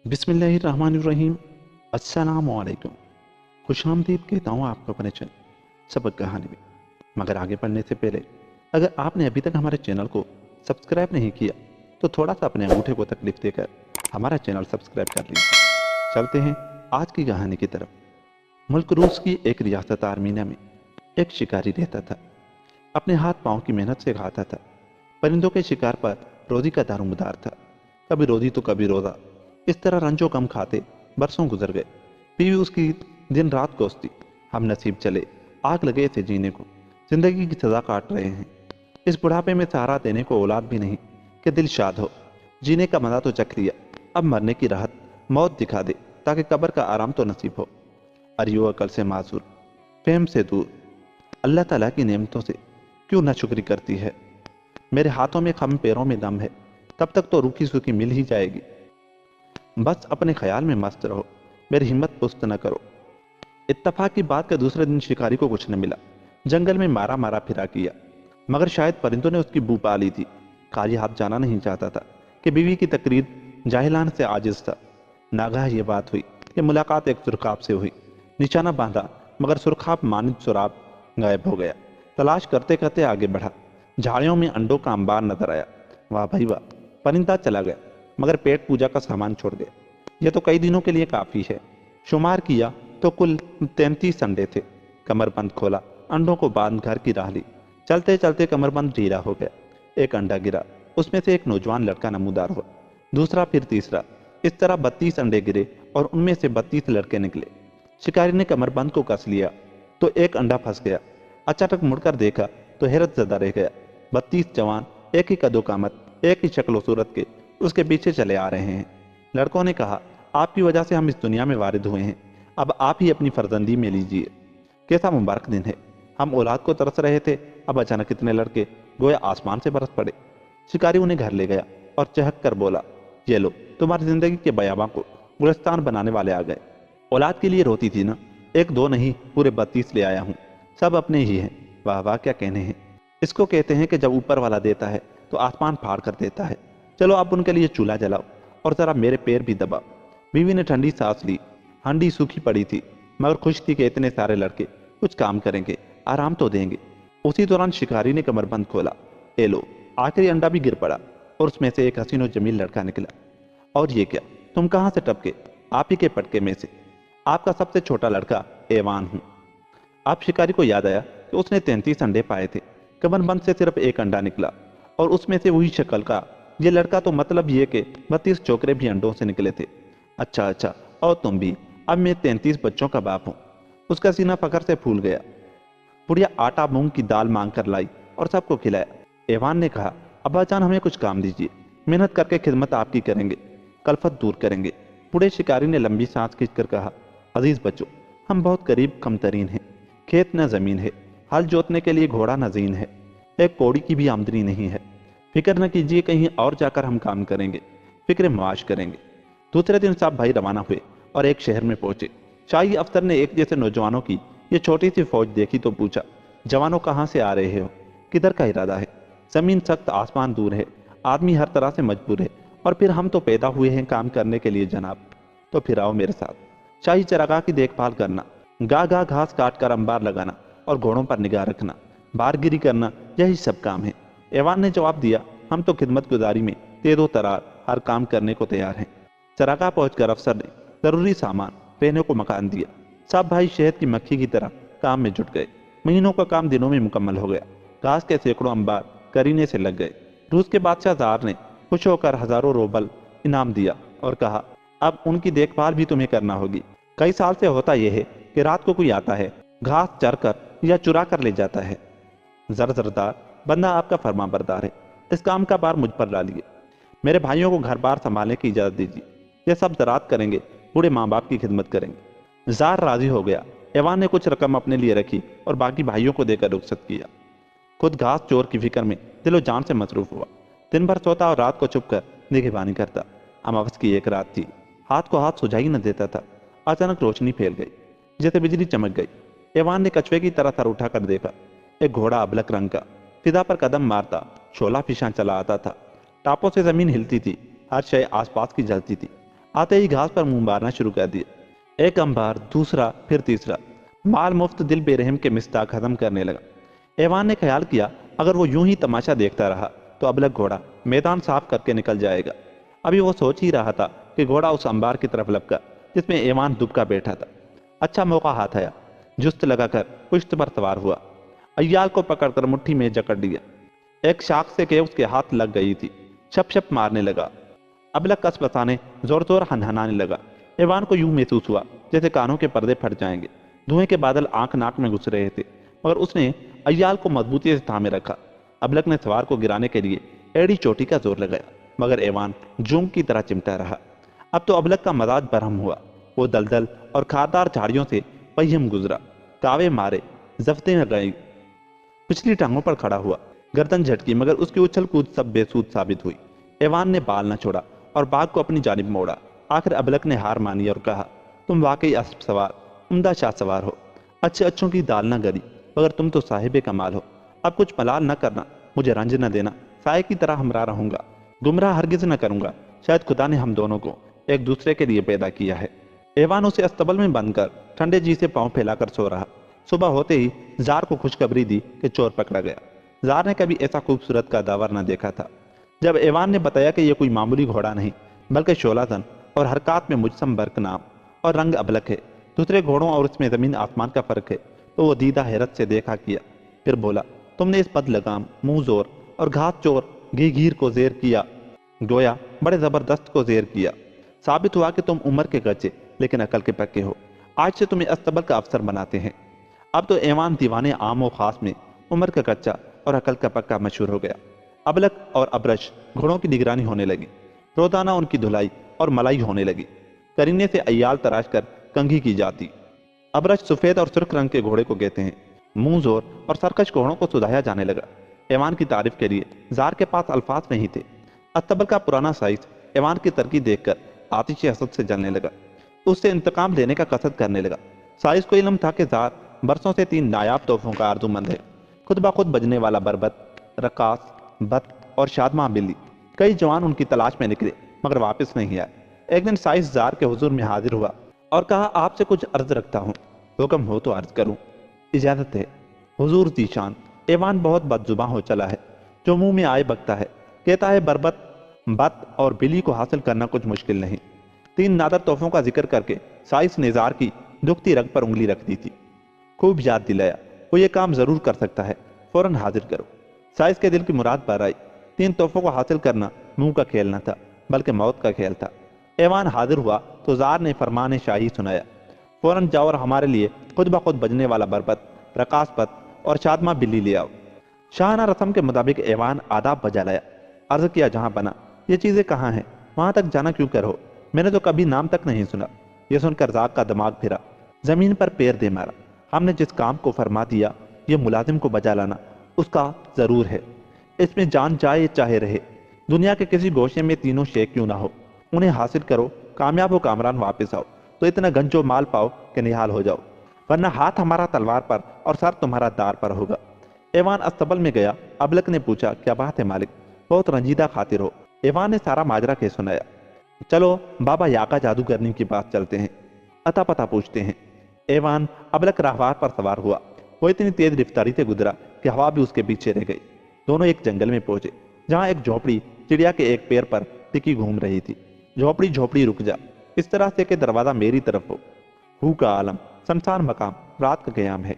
बिस्मिल्लाहिर्रहमानिर्रहीम। अस्सलामुअलैकुम। खुश आमदीद कहता हूँ आपको अपने चैनल सबक कहानी में। मगर आगे बढ़ने से पहले अगर आपने अभी तक हमारे चैनल को सब्सक्राइब नहीं किया तो थोड़ा सा अपने अंगूठे को तकलीफ देकर हमारा चैनल सब्सक्राइब कर लीजिए। चलते हैं आज की कहानी की तरफ। मुल्क रूस की एक रियासत आर्मीनिया में एक शिकारी रहता था। अपने हाथ पाँव की मेहनत से खाता था। परिंदों के शिकार पर रोजी का दारोमदार था। कभी रोजी तो कभी रोजा। इस तरह रंजो कम खाते बरसों गुजर गए। बीवी उसकी दिन रात कोसती। हम नसीब चले आग लगे थे जीने को, जिंदगी की सजा काट रहे हैं। इस बुढ़ापे में सहारा देने को औलाद भी नहीं कि दिल शाद हो। जीने का मजा तो चख लिया, अब मरने की राहत मौत दिखा दे ताकि कब्र का आराम तो नसीब हो। अरियो अकल से मासूर, फेम से दूर, अल्लाह ताला की नेमतों से क्यों ना शुक्री करती है। मेरे हाथों में खम पैरों में दम है, तब तक तो रूखी सूखी मिल ही जाएगी। बस अपने ख्याल में मस्त रहो, मेरी हिम्मत पुस्त न करो। इत्तफाक की बात के दूसरे दिन शिकारी को कुछ न मिला। जंगल में मारा मारा फिरा किया, मगर शायद परिंदों ने उसकी बू पा ली थी। खाली हाथ जाना नहीं चाहता था कि बीवी की तकरीर जाहिलान से आजिज था। नागाह ये बात हुई कि मुलाकात एक सुरखाब से हुई। निशाना बांधा मगर सुरखाब मानित सुराब गायब हो गया। तलाश करते करते आगे बढ़ा। झाड़ियों में अंडों का अंबार नजर आया। वाह भाई वाह, परिंदा चला गया मगर पेट पूजा का सामान छोड़ गया। यह तो कई दिनों के लिए काफी है। शुमार किया तो कुल 33 अंडे थे। कमरबंद खोला, अंडों को बांध घर की राह ली। चलते चलते कमरबंद ढीला हो गया। एक अंडा गिरा, उसमें से एक नौजवान लड़का नमूदार हुआ। दूसरा, फिर तीसरा। इस तरह 32 अंडे गिरे और उनमें से 32 लड़के निकले। शिकारी ने कमरबंद को कस लिया तो एक अंडा फंस गया। अचानक मुड़कर देखा तो हैरत ज़दा रह गया। 32 जवान एक ही कदो कामत, एक ही शक्ल सूरत के उसके पीछे चले आ रहे हैं। लड़कों ने कहा, आपकी वजह से हम इस दुनिया में वारिद हुए हैं, अब आप ही अपनी फर्जंदी में लीजिए। कैसा मुबारक दिन है। हम औलाद को तरस रहे थे, अब अचानक इतने लड़के गोया आसमान से बरस पड़े। शिकारी उन्हें घर ले गया और चहक कर बोला, ये लो, तुम्हारी जिंदगी के बयाबा को गुलिस्तान बनाने वाले आ गए। औलाद के लिए रोती थी ना, एक दो नहीं पूरे 32 ले आया हूँ। सब अपने ही हैं। वाह वाह, क्या कहने हैं। इसको कहते हैं कि जब ऊपर वाला देता है तो आसमान फाड़ कर देता है। चलो अब उनके लिए चूल्हा जलाओ और जरा मेरे पैर भी दबाओ। बीवी ने ठंडी सांस ली। हांडी सूखी पड़ी थी मगर खुश थी कि इतने सारे लड़के कुछ काम करेंगे, आराम तो देंगे। उसी दौरान शिकारी ने कमरबंद खोला। ए लो, आखिरी अंडा भी गिर पड़ा और उसमें से एक हसीन और जमील लड़का निकला। और ये क्या, तुम कहाँ से टपके? आप ही के पटके में से। आपका सबसे छोटा लड़का एवान हूँ। अब शिकारी को याद आया कि उसने 33 अंडे पाए थे। कमरबंद से सिर्फ एक अंडा निकला और उसमें से वही शक्ल का ये लड़का, तो मतलब ये कि 32 चोकरे भी अंडों से निकले थे। अच्छा अच्छा, और तुम भी। अब मैं 33 बच्चों का बाप हूँ। उसका सीना फखर से फूल गया। बुढ़िया आटा मूंग की दाल मांग कर लाई और सबको खिलाया। एवान ने कहा, अब्बा जान हमें कुछ काम दीजिए, मेहनत करके खिदमत आपकी करेंगे, कल्फत दूर करेंगे। बूढ़े शिकारी ने लंबी सांस खींचकर कहा, अजीज बच्चों, हम बहुत करीब कमतरीन हैं। खेत न जमीन है, हल जोतने के लिए घोड़ा न जीन है, एक कौड़ी की भी आमदनी नहीं है। फिक्र न कीजिए, कहीं और जाकर हम काम करेंगे, फिक्र माश करेंगे। दूसरे दिन सब भाई रवाना हुए और एक शहर में पहुंचे। शाही अफसर ने एक जैसे नौजवानों की ये छोटी सी फौज देखी तो पूछा, जवानों कहाँ से आ रहे हो, किधर का इरादा है? जमीन सख्त, आसमान दूर है, आदमी हर तरह से मजबूर है, और फिर हम तो पैदा हुए हैं काम करने के लिए जनाब। तो फिर आओ मेरे साथ। शाही चरागाह की देखभाल करना, गाह गाह घास काट कर अंबार लगाना और घोड़ों पर निगाह रखना, बारगिरी करना, यही सब काम है। एवान ने जवाब दिया, हम तो खिदमत गुजारी में तेदो तरार हर काम करने को तैयार हैं। चरागाह पहुंचकर अफसर ने जरूरी सामान, रहने को मकान दिया। सब भाई शहद की मक्खी की तरह काम में जुट गए। महीनों का काम दिनों में मुकम्मल हो गया। घास के सैकड़ों अंबार करीने से लग गए। रूस के बादशाह जार ने खुश होकर हजारों रोबल इनाम दिया और कहा, अब उनकी देखभाल भी तुम्हें करना होगी। कई साल से होता यह है कि रात को कोई आता है, घास चर कर या चुरा कर ले जाता है। जरदार, बंदा आपका फर्मा बरदार है, इस काम का बार मुझ पर डालिए। मेरे भाइयों को घर बार संभालने की इजाजत दीजिए। ये सब ज़रात करेंगे, बूढ़े माँ बाप की खिदमत करेंगे। जार राजी हो गया। एवान ने कुछ रकम अपने लिए रखी और बाकी भाइयों को देकर रुखसत किया। खुद घास चोर की फिक्र में दिलो जान से मसरूफ हुआ। दिन भर सोता और रात को छुप कर निगहबानी करता। अमावस की एक रात थी, हाथ को हाथ सुझाई न देता था। अचानक रोशनी फैल गई, जैसे बिजली चमक गई। एवान ने कछुए की तरह सर उठाकर देखा। एक घोड़ा अबलक रंग का फिजा पर कदम मारता शोला फिशा चला आता था। टापों से जमीन हिलती थी, हर शय आसपास की जलती थी। आते ही घास पर मुंह मारना शुरू कर दिया। एक अंबार, दूसरा, फिर तीसरा। माल मुफ्त दिल बेरहम के मिस्ताक खत्म करने लगा। एवान ने ख्याल किया अगर वो यूं ही तमाशा देखता रहा तो अबलग घोड़ा मैदान साफ करके निकल जाएगा। अभी वो सोच ही रहा था कि घोड़ा उस अंबार की तरफ लपका जिसमें एवान दुबका बैठा था। अच्छा मौका हाथ आया। जुस्त लगाकर पुश्त पर सवार हुआ। अय्याल को पकड़कर मुट्ठी में जकड़ लिया। एक शाख से के उसके हाथ लग गई थी। छप छप मारने लगा। अबलग कस बसाने जोर जोर हनहनाने लगा। एवान को यूं महसूस हुआ जैसे कानों के पर्दे फट जाएंगे। धुएं के बादल आंख नाक में घुस रहे थे, मगर उसने अय्याल को मजबूती से थामे रखा। अबलग ने सवार को गिराने के लिए एड़ी चोटी का जोर लगाया, मगर एवान जूम की तरह चिमटा रहा। अब तो अबलग का मजाज बरहम हुआ। वो दलदल और खारदार झाड़ियों से पहियम गुजरा, कावे मारे, जफ्ते में गई, पिछली टांगों पर खड़ा हुआ। गर्दन झटकी, मगर उसकी उछल कूद सब बेसूद साबित हुई। एवान ने बाल न छोड़ा और बाघ को अपनी जानिब मोड़ा। आखिर अबलग ने हार मानी और कहा, तुम वाकई अस्प सवार, उम्दा शाह सवार हो। अच्छे अच्छों की दाल न गरी, मगर तुम तो साहिबे कमाल हो। अब कुछ मलाल न करना, मुझे रंज न देना। साय की तरह हमरा रहूंगा, गुमराह हरगिज न करूंगा। शायद खुदा ने हम दोनों को एक दूसरे के लिए पैदा किया है। एवान उसे अस्तबल में बंद कर ठंडे जी से पांव फैलाकर सो रहा। सुबह होते ही जार को खुशखबरी दी कि चोर पकड़ा गया। जार ने कभी ऐसा खूबसूरत का दावर न देखा था। जब एवान ने बताया कि यह कोई मामूली घोड़ा नहीं बल्कि शोलातन और हरकत में मुजसम बर्क नाम और रंग अबलक है, दूसरे घोड़ों और उसमें जमीन आसमान का फर्क है, तो वो दीदा हैरत से देखा किया। फिर बोला, तुमने इस बद लगाम, मुंह जोर और घात चोर घीघीर को जेर किया, गोया बड़े जबरदस्त को जेर किया। साबित हुआ कि तुम उम्र के गच्चे लेकिन अकल के पक्के हो। आज से तुम्हें अस्तबल का अफसर बनाते हैं। अब तो एवान दीवाने आम व खास में उम्र का कच्चा और अकल का पक्का मशहूर हो गया। अबलक और अबरश घोड़ों की निगरानी होने लगी। रोजाना उनकी धुलाई और मलाई होने लगी। करीने से अय्याल तराश कर कंघी की जाती। अबरश सफेद और सुर्ख रंग के घोड़े को कहते हैं। मुंह जोर और सरकश घोड़ों को सुधाया जाने लगा। एवान की तारीफ के लिए जार के पास अल्फाज नहीं थे। अस्तबल का पुराना साइज एवान की तरक्की देखकर आतिश हसद से जलने लगा। उससे इंतकाम लेने का कसद करने लगा। साइज को इल्म था कि जार बरसों से 3 नायाब तोहफों का आरजूमंद है। खुद ब खुद बजने वाला बरबत, रकास, बत और शादमा बिल्ली। कई जवान उनकी तलाश में निकले, मगर वापस नहीं आए। एक दिन साइज जार के हुजूर में हाजिर हुआ और कहा, आपसे कुछ अर्ज रखता हूँ, हुक्म हो तो अर्ज करूँ। इजाजत है हुजूर जीशान। एवान बहुत बदजुबां हो चला है, जो मुंह में आए बकता है। कहता है बरबत, बत और बिल्ली को हासिल करना कुछ मुश्किल नहीं। 3 नादर तोहफों का जिक्र करके साइस ने जार की दुखती रग पर उंगली रख दी थी। खूब याद दिलाया, वो ये काम जरूर कर सकता है, फौरन हाजिर करो। साइस के दिल की मुराद पर आई। 3 तोहफों को हासिल करना मुंह का खेल न था, बल्कि मौत का खेल था। एवान हाजिर हुआ तो जार ने फरमान शाही सुनाया, फौरन जाओ और हमारे लिए खुद ब खुद बजने वाला बरबत, रकासपत और शादमा बिल्ली ले आओ। शाहना रस्म के मुताबिक एवान आदाब बजा लाया। अर्ज किया, जहां बना, ये चीजें कहाँ हैं, वहां तक जाना क्यों करो, मैंने तो कभी नाम तक नहीं सुना। यह सुनकर जार का दिमाग फिरा, जमीन पर पैर दे मारा। हमने जिस काम को फरमा दिया, ये मुलाजिम को बजा लाना उसका जरूर है। इसमें जान जाए चाहे रहे। दुनिया के किसी गोशे में तीनों शेख क्यों ना हो, उन्हें हासिल करो, कामयाब हो कामरान वापस आओ, तो इतना गंजो माल पाओ कि निहाल हो जाओ, वरना हाथ हमारा तलवार पर और सर तुम्हारा दार पर होगा। एवान अस्तबल में गया। अबलक ने पूछा, क्या बात है मालिक, बहुत रंजीदा खातिर हो। एवान ने सारा माजरा कह सुनाया। चलो बाबा याका जादूगरनी की बात चलते हैं, अता पता पूछते हैं। एवान अबलक राहवार पर सवार हुआ। वो इतनी तेज रफ्तारी से गुजरा कि हवा भी उसके पीछे रह गई। दोनों एक जंगल में पहुंचे, जहां एक झोपड़ी चिड़िया के एक पैर पर टिकी घूम रही थी। झोपड़ी झोपड़ी रुक जा, इस तरह से कि दरवाजा मेरी तरफ हो। हू का आलम, संसार मकाम, रात का कयाम है।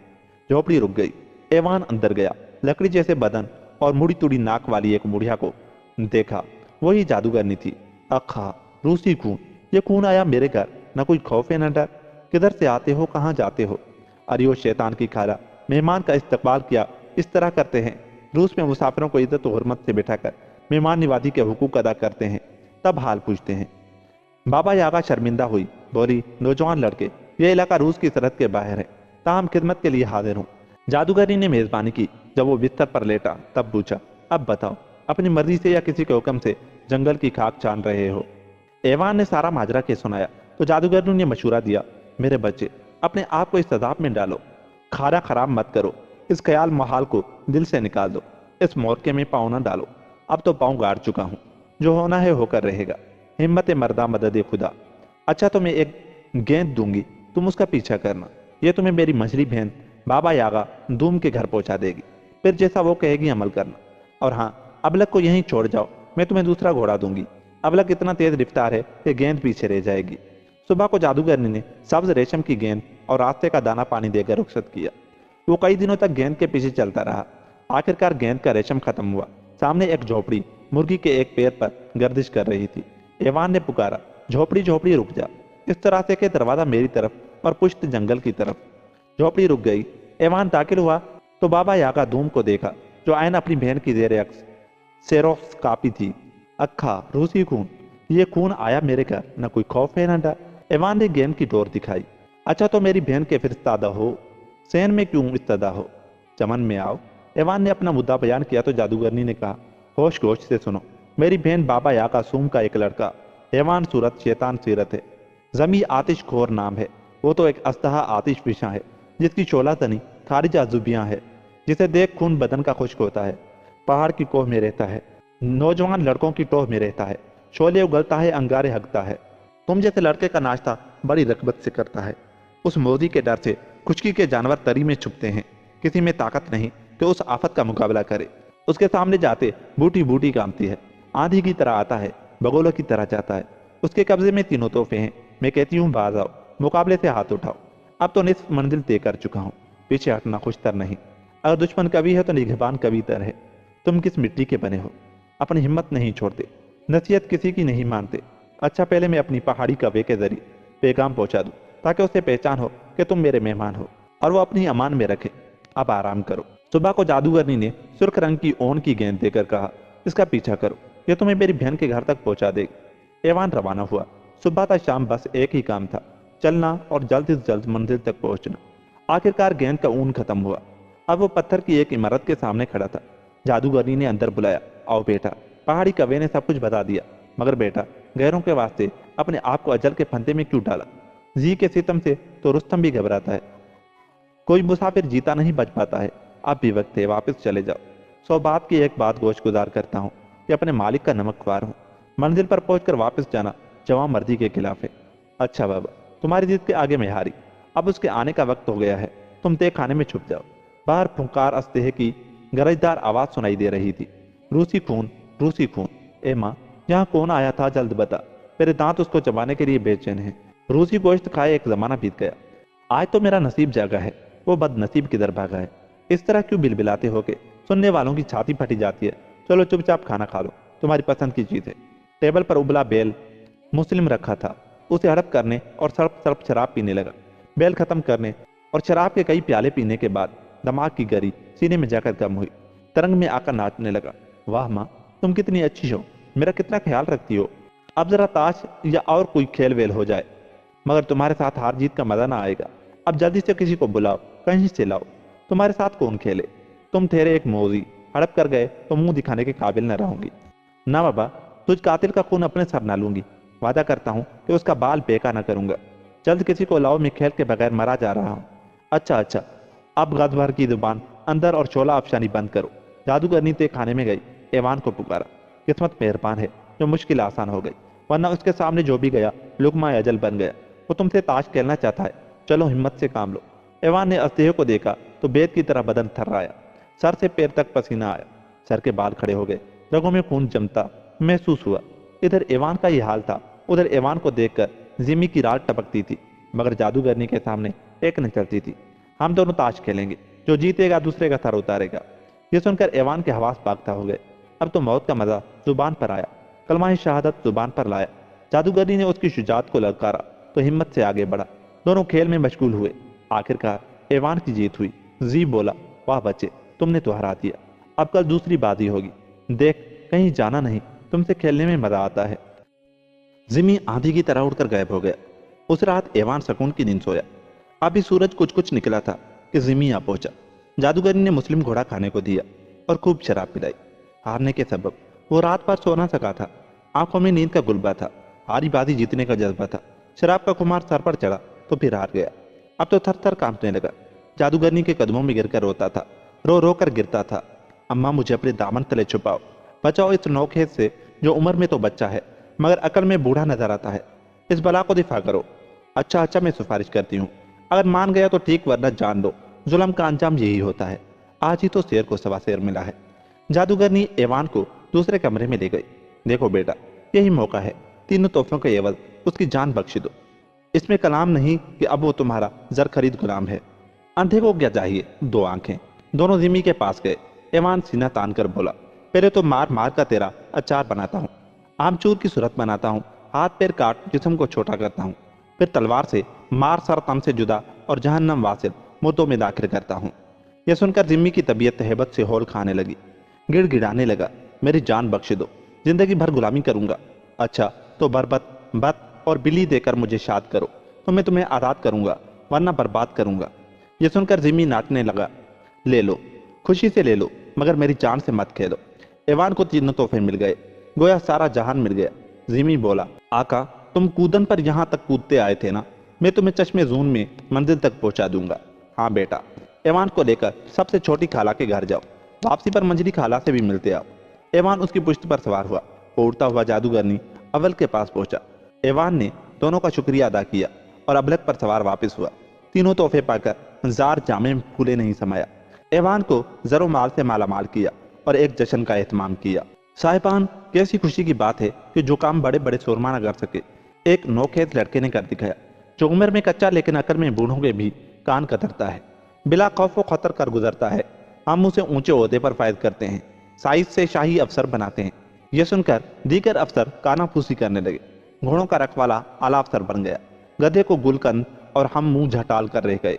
झोपड़ी रुक गई। एवान अंदर गया। लकड़ी जैसे बदन और मुड़ी तुड़ी नाक वाली एक बुढ़िया को देखा। वही जादूगरनी थी। अखा रूसी खून, ये खून आया मेरे घर, न कोई खौफ है न डर। किधर से आते हो, कहाँ जाते हो? अरे वो शैतान की खाला, मेहमान का इस्तकबाल किया इस तरह करते हैं। रूस में मुसाफिरों को इज्जत और हुर्मत से बिठाकर मेहमान नवाजी के हुकूक अदा करते हैं, तब हाल पूछते हैं। बाबा यागा शर्मिंदा हुई, बोली, नौजवान लड़के, यह इलाका रूस की सरहद के बाहर है, ताहम खिदमत के लिए हाजिर हूँ। जादूगरी ने मेजबानी की। जब वो बिस्तर पर लेटा तब पूछा, अब बताओ, अपनी मर्जी से या किसी के हुक्म से जंगल की खाक छान रहे हो? एवान ने सारा माजरा के सुनाया तो जादूगर ने मशूरा दिया, मेरे बच्चे, अपने आप को इस तजाब में डालो, खारा खराब मत करो, इस ख्याल महाल को दिल से निकाल दो, इस मोर्के में पाँव न डालो। अब तो पाँव गाड़ चुका हूँ, जो होना है होकर रहेगा। हिम्मत मर्दा, मदद खुदा। अच्छा तो मैं एक गेंद दूंगी, तुम उसका पीछा करना। ये तुम्हें मेरी मछली बहन बाबा यागा धूम के घर पहुंचा देगी। फिर जैसा वो कहेगी अमल करना। और हाँ, अबलक को यहीं छोड़ जाओ, मैं तुम्हें दूसरा घोड़ा दूंगी। अबलक इतना तेज रफ्तार है कि गेंद पीछे रह जाएगी। सुबह को जादूगरनी ने सब्ज रेशम की गेंद और रास्ते का दाना पानी देकर रुखसत किया। वो कई दिनों तक गेंद के पीछे चलता रहा। आखिरकार गेंद का रेशम खत्म हुआ। सामने एक झोपड़ी मुर्गी के एक पैर पर गर्दिश कर रही थी। एवान ने पुकारा, झोपड़ी झोपड़ी रुक जा। इस तरह से कि दरवाजा मेरी तरफ और पुश्त जंगल की तरफ। झोपड़ी रुक गई। एवान दाखिल हुआ तो बाबा यागा धूम को देखा, जो आयन अपनी बहन की जेर अक्स सेरोफ कापी थी। अक्खा रूसी खून, ये खून आया मेरे घर, न कोई खौफ है न डर। एवान ने गेंद की डोर दिखाई। अच्छा तो मेरी बहन के फिरस्तादा हो, सैन में क्यों इस्तदा हो, चमन में आओ। एवान ने अपना मुद्दा बयान किया तो जादूगरनी ने कहा, होश गोश से सुनो, मेरी बहन बाबा याका सूम का एक लड़का एवान सूरत शैतान सीरत है। जमी आतिश खोर नाम है। वो तो एक अस्तहा आतिश फिशा है, जिसकी शोला तनी खारिजा जुबियां है, जिसे देख खून बदन का खुश्क होता है। पहाड़ की कोह में रहता है, नौजवान लड़कों की टोह में रहता है, शोले उगलता है, अंगारे हगता है। तुम जैसे लड़के का नाश्ता बड़ी रगबत से करता है। उस मोदी के डर से खुशकी के जानवर तरी में छुपते हैं। किसी में ताकत नहीं कि उस आफत का मुकाबला करे। उसके सामने जाते बूटी बूटी कांपती है। आंधी की तरह आता है, बगोलों की तरह जाता है। उसके कब्जे में तीनों तोहफे हैं। मैं कहती हूँ बाज आओ, मुकाबले से हाथ उठाओ। अब तो निस्फ मंजिल तय कर चुका हूँ, पीछे हटना खुशतर नहीं। अगर दुश्मन कवि है तो निगहबान कवितर है। तुम किस मिट्टी के बने हो, अपनी हिम्मत नहीं छोड़ते, नसीहत किसी की नहीं मानते। अच्छा पहले मैं अपनी पहाड़ी कवे के जरिए पैगाम पहुंचा दूं, ताकि उसे पहचान हो कि तुम मेरे मेहमान हो और वो अपनी अमान में रखे। अब आराम करो। सुबह को जादूगरनी ने सुर्ख रंग की ओन की गेंद देकर कहा, इसका पीछा करो, ये तुम्हें मेरी बहन के घर तक पहुंचा देगी। एवान रवाना हुआ। सुबह तक शाम बस एक ही काम था, चलना और जल्द से जल्द मंजिल तक पहुंचना। आखिरकार गेंद का ऊन खत्म हुआ। अब वो पत्थर की एक इमारत के सामने खड़ा था। जादूगरनी ने अंदर बुलाया, आओ बेटा। पहाड़ी कवे ने सब कुछ बता दिया, मगर बेटा गैरों के वास्ते अपने आप को अजल के फंदे में क्यों डाला? जी के सितम से तो रुस्तम भी घबराता है। कोई मुसाफिर जीता नहीं बच पाता है। अब भी वक्त है, वापस चले जाओ। सौ बात की एक बात गोश गुजार करता हूँ कि अपने मालिक का नमकवार हूँ। मंजिल पर पहुंचकर वापस जाना जवां मर्जी के खिलाफ है। अच्छा बाबा, तुम्हारी जिद के आगे मैं हारी। अब उसके आने का वक्त हो गया है, तुम तय खाने में छुप जाओ। बाहर फुंकार अस्तेह की गरजदार आवाज सुनाई दे रही थी, रूसी खून, रूसी खून। ए माँ, यहाँ कौन आया था, जल्द बता। मेरे दांत उसको चबाने के लिए बेचैन हैं। रूसी गोश्त खाए एक जमाना बीत गया। आज तो मेरा नसीब जागा है, वो बदनसीब किधर भागा है। इस तरह क्यों बिलबिलाते हो के सुनने वालों की छाती फटी जाती है। चलो चुपचाप खाना खा लो, तुम्हारी पसंद की चीज है। टेबल पर उबला बेल मुस्लिम रखा था। उसे हड़प करने और सड़प सड़प शराब पीने लगा। बेल खत्म करने और शराब के कई प्याले पीने के बाद दिमाग की गरी सीने में जाकर कम हुई। तरंग में आकर नाचने लगा। वाह माँ, तुम कितनी अच्छी हो, मेरा कितना ख्याल रखती हो। अब जरा ताश या और कोई खेल वेल हो जाए, मगर तुम्हारे साथ हार जीत का मजा ना आएगा। अब जल्दी से किसी को बुलाओ, कहीं से लाओ। तुम्हारे साथ कौन खेले? तुम ठहरे एक मौजी, हड़प कर गए तो मुंह दिखाने के काबिल न रहूंगी। ना बाबा, तुझ कातिल का खून अपने सर ना लूंगी। वादा करता हूँ कि उसका बाल बेका न करूंगा। जल्द किसी को लाओ, मैं खेल के बगैर मरा जा रहा हूँ। अच्छा, अब गद भर की जुबान अंदर और शोला अफशानी बंद करो। जादूगरनी ते खाने में गई। एवान को पुकारा। किस्मत मेहरबान है जो मुश्किल आसान हो गई, वरना उसके सामने जो भी गया लुकमा अजल बन गया। वो तुमसे ताश खेलना चाहता है, चलो हिम्मत से काम लो। एवान ने अस्तेह को देखा तो बेद की तरह बदन थर्राया। सर से पैर तक पसीना आया। सर के बाल खड़े हो गए, रगों में खून जमता महसूस हुआ। इधर एवान का यह हाल था, उधर एवान को देखकर जिमी की रात टपकती थी, मगर जादूगरनी के सामने एक न चलती थी। हम दोनों ताश खेलेंगे, जो जीतेगा दूसरे का सर उतारेगा। ये सुनकर एवान के हवास पागता हो गए। अब तो मौत का मजा जुबान पर आया, कलमा शहादत जुबान पर लाया। जादूगरनी ने उसकी शुजात को ललकारा तो हिम्मत से आगे बढ़ा। दोनों खेल में मशगूल हुए। आखिरकार एवान की जीत हुई। जी बोला, वाह बच्चे, तुमने तो हरा दिया। अब कल दूसरी बाजी होगी। देख, कहीं जाना नहीं, तुमसे खेलने में मजा आता है। जिमी आंधी की तरह उड़कर गायब हो गया। उस रात एवान सकून की नींद सोया। अभी सूरज कुछ कुछ निकला था कि जिमी आ पहुंचा। जादूगरनी ने मुस्लिम घोड़ा खाने को दिया और खूब शराब पिलाई। हारने के सबब वो रात भर सो ना सका था। आंखों में नींद का गुलबा था। हारी बाजी जीतने का जज्बा था। शराब का खुमार सर पर चढ़ा तो फिर हार गया। अब तो थर थर कांपने लगा। जादूगरनी के कदमों में गिरकर रोता था, रो रो कर गिरता था। अम्मा, मुझे अपने दामन तले छुपाओ, बचाओ इस नौखेत से जो उम्र में तो बच्चा है मगर अकल में बूढ़ा नजर आता है। اس بلا کو دفاع کرو۔ اچھا میں سفارش کرتی ہوں، اگر مان گیا تو ٹھیک ورنہ جان لو ظلم کا انجام یہی ہوتا ہے۔ آج ہی تو شیر کو سوا شیر ملا ہے۔ جادوگرنی ایوان کو دوسرے کمرے میں لے گئی۔ دیکھو بیٹا، یہی موقع ہے، تینوں تحفوں کے عوض اس کی جان بخش دو۔ اس میں کلام نہیں کہ اب وہ تمہارا زر خرید غلام ہے۔ اندھے کو کیا چاہیے؟ دو آنکھیں۔ دونوں ذمی کے پاس گئے۔ ایوان سینہ تان کر بولا، پہلے تو مار مار کا تیرا اچار بناتا ہوں، آمچور کی صورت بناتا ہوں، ہاتھ پیر کاٹ جسم کو چھوٹا کرتا ہوں، پھر تلوار سے مار سر تن سے جدا اور جہنم واصل مدوں میں داخل کرتا ہوں۔ یہ سن کر ذمی کی طبیعت ہیبت سے ہول کھانے لگی، گڑ گڑانے لگا، میری جان بخش دو، زندگی بھر غلامی کروں گا۔ اچھا تو بربت بت اور بلی دے کر مجھے شاد کرو تو میں تمہیں آزاد کروں گا، ورنہ برباد کروں گا۔ یہ سن کر ذمی ناچنے لگا، لے لو، خوشی سے لے لو، مگر میری جان سے مت کھیلو۔ ایوان کو تینوں تحفے مل گئے، گویا سارا جہان مل گیا۔ ذمی بولا، آقا تم کودن پر یہاں تک کودتے آئے تھے نا، میں تمہیں چشمے زون میں منزل تک پہنچا دوں گا۔ ہاں بیٹا، ایوان کو لے کر سب سے چھوٹی خالہ کے گھر جاؤ، واپسی پر منجلی خالہ سے بھی ملتے آؤ۔ ایوان اس کی پشت پر سوار ہوا، اڑتا ہوا جادوگرنی اول کے پاس پہنچا۔ ایوان نے دونوں کا شکریہ ادا کیا اور ابلک پر سوار واپس ہوا۔ تینوں تحفے پا کر زار جامے میں پھولے نہیں سمایا۔ ایوان کو زر و مال سے مالا مال کیا اور ایک جشن کا اہتمام کیا۔ صاحبان، کیسی خوشی کی بات ہے کہ جو کام بڑے بڑے سورما نہ کر سکے، ایک نوخیز لڑکے نے کر دکھایا، جو عمر میں کچا لیکن عقل میں بوڑھوں کے بھی کان کترتا ہے، بلا خوف و خطر کر گزرتا ہے۔ ہم اسے اونچے عہدے پر فائز کرتے ہیں، سائز سے شاہی افسر بناتے ہیں۔ یہ سن کر دیگر افسر کانا پھوسی کرنے لگے۔ گھوڑوں کا رکھوالا اعلیٰ افسر بن گیا، گدھے کو گلقند اور ہم منہ جھٹال کر رہ گئے۔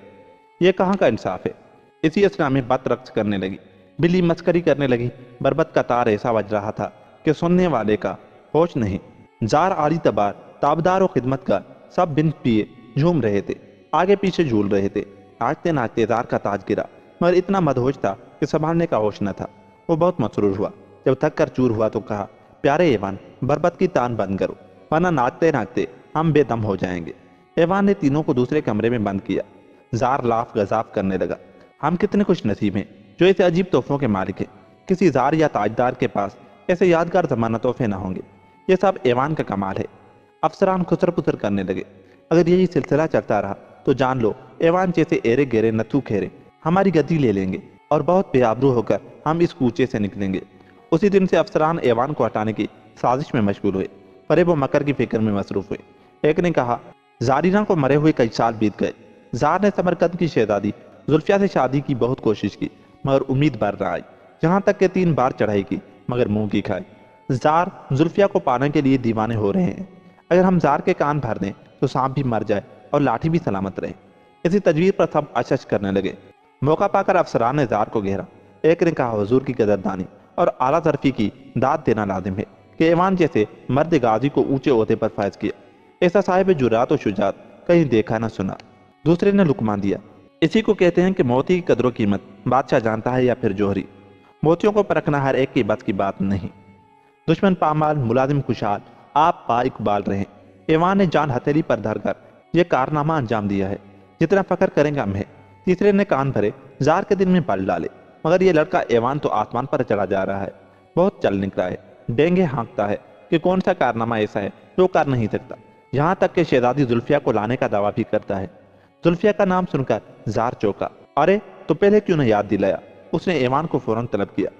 یہ کہاں کا انصاف ہے؟ اسی اسنا میں بت رقص کرنے لگی، بلی مسکری کرنے لگی، بربت کا تار ایسا بج رہا تھا کہ سننے والے کا ہوش نہیں۔ زار عالی تبار، تابدار و خدمت کا سب بن پیے جھوم رہے تھے، آگے پیچھے جھول رہے تھے۔ ناچتے ناچتے زار کا تاج گرا، مگر اتنا مدہوش تھا کہ سنبھالنے کا ہوش نہ تھا۔ وہ بہت مسرور ہوا، جب تھک کر چور ہوا تو کہا، پیارے ایوان، بربت کی تان بند کرو، ورنہ ناچتے ناچتے ہم بے دم ہو جائیں گے۔ ایوان نے تینوں کو دوسرے کمرے میں بند کیا۔ زار لاف گزاف کرنے لگا، ہم کتنے خوش نصیب ہیں جو ایسے عجیب تحفوں کے مالک ہیں۔ کسی زار یا تاجدار کے پاس ایسے یادگار زمانہ تحفے نہ ہوں گے۔ یہ سب ایوان کا کمال ہے۔ افسران خسر پسر کرنے لگے۔ اگر یہی سلسلہ چلتا رہا تو جان لو ایوان جیسے ایرے گیرے نتھو کھیرے ہماری گدی لے لیں گے اور بہت بے آبرو ہو کر ہم اس کوچے سے نکلیں گے۔ اسی دن سے افسران ایوان کو ہٹانے کی سازش میں مشغول ہوئے، فریب و مکر کی فکر میں مصروف ہوئے۔ ایک نے کہا، زارینہ کو مرے ہوئے کئی سال بیت گئے۔ زار نے سمرقند کی شہزادی زلفیہ سے شادی کی بہت کوشش کی، مگر امید بھر نہ آئی، یہاں تک کہ 3 بار چڑھائی کی مگر منہ کی کھائی۔ زار زلفیہ کو پانے کے لیے دیوانے ہو رہے ہیں۔ اگر ہم زار کے کان بھر دیں تو سانپ بھی مر جائے اور لاٹھی بھی سلامت رہے۔ اسی تجویز پر سب اشش کرنے لگے۔ موقع پا کر افسران نے زار کو گھیرا۔ ایک نے کہا، حضور کی قدردانی اور اعلیٰ ظرفی کی داد دینا لازم ہے کہ ایوان جیسے مرد غازی کو اونچے عہدے پر فائز کیا۔ ایسا صاحب جرات و شجاعت کہیں دیکھا نہ سنا۔ دوسرے نے لقمان دیا، اسی کو کہتے ہیں کہ موتی کی قدر و قیمت بادشاہ جانتا ہے یا پھر جوہری۔ موتیوں کو پرکھنا ہر ایک کی بس کی بات نہیں۔ دشمن پامال، ملازم خوشحال، آپ با اقبال رہیں۔ ایوان نے جان ہتھیلی پر دھر کر یہ کارنامہ انجام دیا ہے، جتنا فخر کریں گے ہم ہے۔ تیسرے نے کان بھرے، زار کے دل میں پل ڈالے، مگر یہ لڑکا ایوان تو آسمان پر چلا جا رہا ہے، بہت چل نکلا ہے، ڈینگے ہانکتا ہے کہ کون سا کارنامہ ایسا ہے جو کر نہیں سکتا، یہاں تک کہ شہزادی زلفیہ کو لانے کا دعویٰ بھی کرتا ہے۔ زلفیہ کا نام سن کر زار چوکا، ارے تو پہلے کیوں نہ یاد دلایا؟ اس نے ایوان کو فوراً طلب کیا۔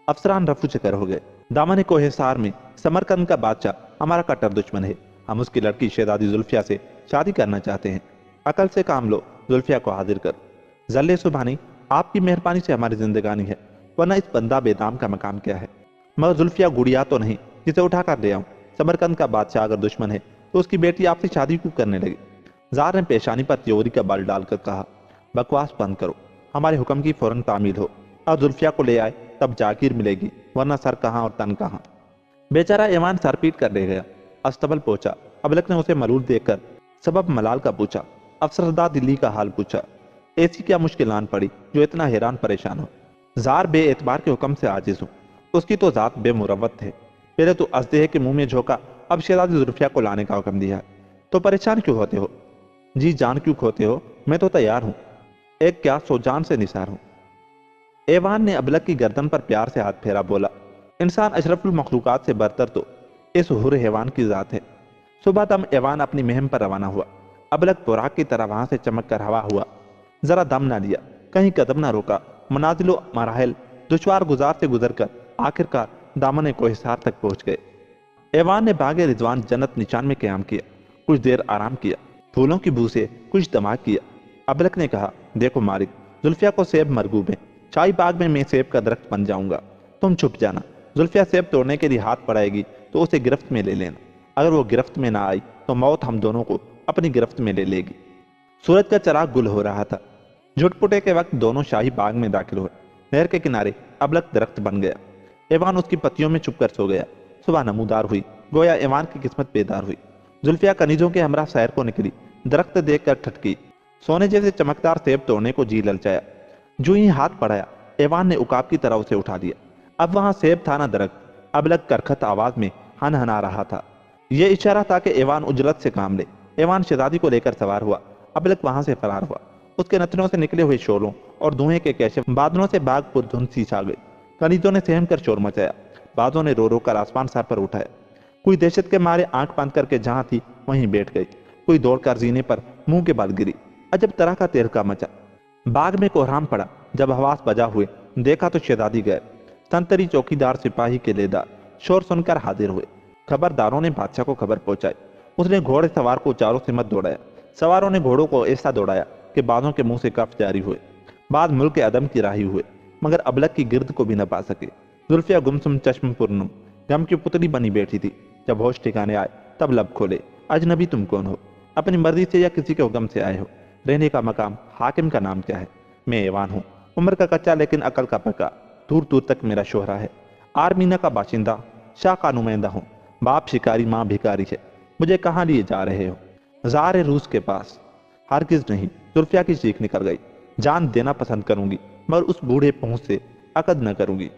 افسران رفو چکر ہو گئے۔ دامن کوہ سار میں سمرقند کا بادشاہ ہمارا کٹر دشمن ہے، ہم اس کی لڑکی شہزادی زلفیہ سے شادی کرنا چاہتے ہیں۔ عقل سے کام لو، زلفیہ کو حاضر کرو۔ ذل سبحانی، آپ کی مہربانی سے ہماری زندگانی ہے، ورنہ اس بندہ بے دام کا مقام کیا ہے؟ مگر زلفیہ گڑیا تو نہیں جسے اٹھا کر لے آؤں۔ سمرقند کا بادشاہ اگر دشمن ہے تو اس کی بیٹی آپ سے شادی کیوں کرنے لگی؟ زار نے پیشانی پر تیوری کا بال ڈال کر کہا، بکواس بند کرو، ہمارے حکم کی فوراً تعمیل ہو، اور زلفیہ کو لے آئے تب جاگیر ملے گی، ورنہ سر کہاں اور تن کہاں۔ بیچارہ ایوان سر پیٹ کر لے گیا۔ استبل پہنچا، ابلک نے اسے ملول دیکھ کر سبب ملال کا پوچھا، افسردہ دلی کا حال پوچھا۔ ایسی کیا مشکلان پڑی جو اتنا حیران پریشان ہو؟ زار بے اعتبار کے حکم سے عاجز ہوں، اس کی تو ذات بے مروت ہے۔ پہلے تو ازدہے کے منہ میں جھونکا، اب شہزادی زلفیہ کو لانے کا حکم دیا ہے، تو پریشان کیوں ہوتے ہو؟ جی جان کیوں کھوتے ہو؟ میں تو تیار ہوں، ایک کیا 100 جان سے نثار ہوں۔ ایوان نے ابلک کی گردن پر پیار سے ہاتھ پھیرا، بولا، انسان اشرف المخلوقات سے برتر تو اس حر حیوان کی ذات ہے۔ सुबह दम ऐवान अपनी मुहिम पर रवाना हुआ। अबलक बुराक की तरह वहां से चमक कर हवा हुआ, जरा दम ना लिया, कहीं कदम ना रोका। मनाजिलो मराहल दुश्वार गुजार से गुजर कर आखिरकार दामन कोहिसार तक पहुंच गए। ऐवान ने बागे रिजवान जन्नत निशान में क्याम किया, कुछ देर आराम किया, फूलों की बू से कुछ दमाग किया। अबलक ने कहा, देखो मालिक, जुल्फिया को सेब मरगूब है, शाही बाग में मैं सेब का दरख्त बन जाऊंगा, तुम छुप जाना। जुल्फिया सेब तोड़ने के लिए हाथ बढ़ाएगी तो उसे गिरफ्त में ले लेना, अगर वो गिरफ्त में ना आई तो मौत हम दोनों को अपनी गिरफ्त में ले लेगी। सूरज का चराग गुल हो रहा था। झुटपुटे के वक्त दोनों शाही बाग में दाखिल हुए। नहर के किनारे अबलक दरख्त बन गया। ऐवान उसकी पत्तियों में चुपकर सो गया। सुबह नमूदार हुई, गोया ऐवान की किस्मत बेदार हुई। जुल्फिया कनीजों के हमरा सैर को निकली, दरख्त देखकर ठटकी, सोने जैसे चमकदार सेब तोड़ने को जी ललचाया। जो ही हाथ बढ़ाया, ऐवान ने उकाब की तरह उसे उठा लिया। अब वहां सेब था ना दरख्त। अबलक करखत आवाज में हनहना रहा था। यह इशारा था कि ऐवान उजलत से काम ले। ऐवान शहजादी को लेकर सवार हुआ। अबलक वहां से फरार हुआ। उसके नथनों से निकले हुए शोलों और धुएं के कैशे बादलों से बाग पुरधुन सी छा गई। कनीजों ने सहम कर शोर मचाया, बाजों ने रो रो कर आसमान सर पर उठाया। कोई दहशत के मारे आंख बंद करके जहां थी वहीं बैठ गई, कोई दौड़कर जीने पर मुंह के बल गिरी। अजब तरह का तेरका मचा। बाग में कोहराम पड़ा। जब हवास बजा हुए देखा तो शहजादी गए। संतरी चौकीदार सिपाही के लेदार शोर सुनकर हाजिर हुए। खबरदारों ने बादशाह को खबर पहुंचाई। उसने घोड़े सवार को चारों से मत दौड़ाया। सवारों ने घोड़ों को ऐसा दौड़ाया कि बाजों के मुंह से कफ जारी हुए। बाद मुल्क के अदम की राही हुए, मगर अबलक की गिरद को भी न पा सके। जुल्फिया गुमसुम चश्म पुरनुम गम की पुतली बनी बैठी थी। जब होश ठिकाने आए तब लब खोले। अजनबी तुम कौन हो? अपनी मर्जी से या किसी के हुक्म से आए हो? रहने का मकाम, हाकिम का नाम क्या है? मैं ऐवान हूँ, उम्र का कच्चा लेकिन अकल का पक्का। दूर दूर तक मेरा शोहरा है। आरमीना का बाशिंदा, शाह का नुमाइंदा हूँ। बाप शिकारी, माँ भिखारी है। मुझे कहाँ लिए जा रहे हो? ज़ार रूस के पास। हरगिज नहीं। जुल्फिया की चीख निकल गई। जान देना पसंद करूंगी, मगर उस बूढ़े पहुंच से अकद न करूंगी।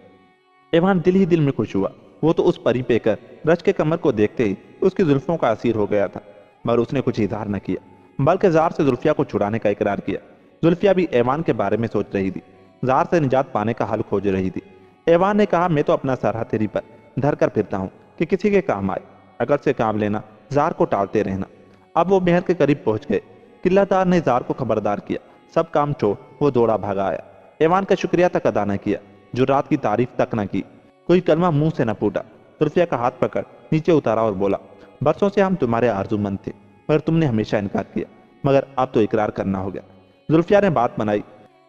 ऐवान दिल ही दिल में खुश हुआ। वो तो उस परी पेकर रच के कमर को देखते ही उसकी जुल्फों का असीर हो गया था, मगर उसने कुछ इजहार न किया, बल्कि जार से जुल्फिया को छुड़ाने का इकरार किया। जुल्फिया भी ऐवान के बारे में सोच रही थी, जार से निजात पाने का हल खोज रही थी। ऐवान ने कहा, मैं तो अपना सरहा तेरी पर धर कर फिरता हूँ कि किसी के काम आए, अकल से काम लेना, जार को टालते रहना। अब वो महल के करीब पहुंच गए। किल्लादार ने जार को खबरदार किया। सब काम छोड़ वो दौड़ा भागा आया। ऐवान का शुक्रिया तक अदा न किया, जो रात की तारीफ तक न की, कोई कलमा मुंह से न फूटा। जुल्फिया का हाथ पकड़ नीचे उतारा और बोला, बरसों से हम तुम्हारे आरजूमंद थे, मगर तुमने हमेशा इनकार किया, मगर अब तो इकरार करना हो गया। जुल्फिया ने बात बनाई,